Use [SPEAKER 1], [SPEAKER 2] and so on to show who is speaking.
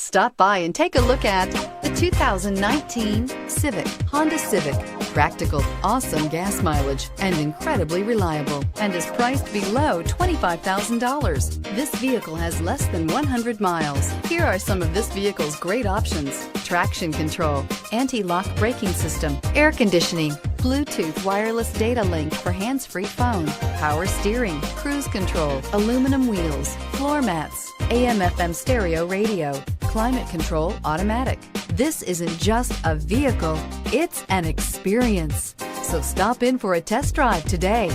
[SPEAKER 1] Stop by and take a look at the 2019 Civic. Honda Civic. Practical, awesome gas mileage, and incredibly reliable, and is priced below $25,000. This vehicle has less than 100 miles. Here are some of this vehicle's great options: traction control, anti-lock braking system, air conditioning, Bluetooth wireless data link for hands-free phone, power steering, cruise control, aluminum wheels, floor mats, AM/FM stereo radio, climate control automatic. This isn't just a vehicle, it's an experience. So stop in for a test drive today.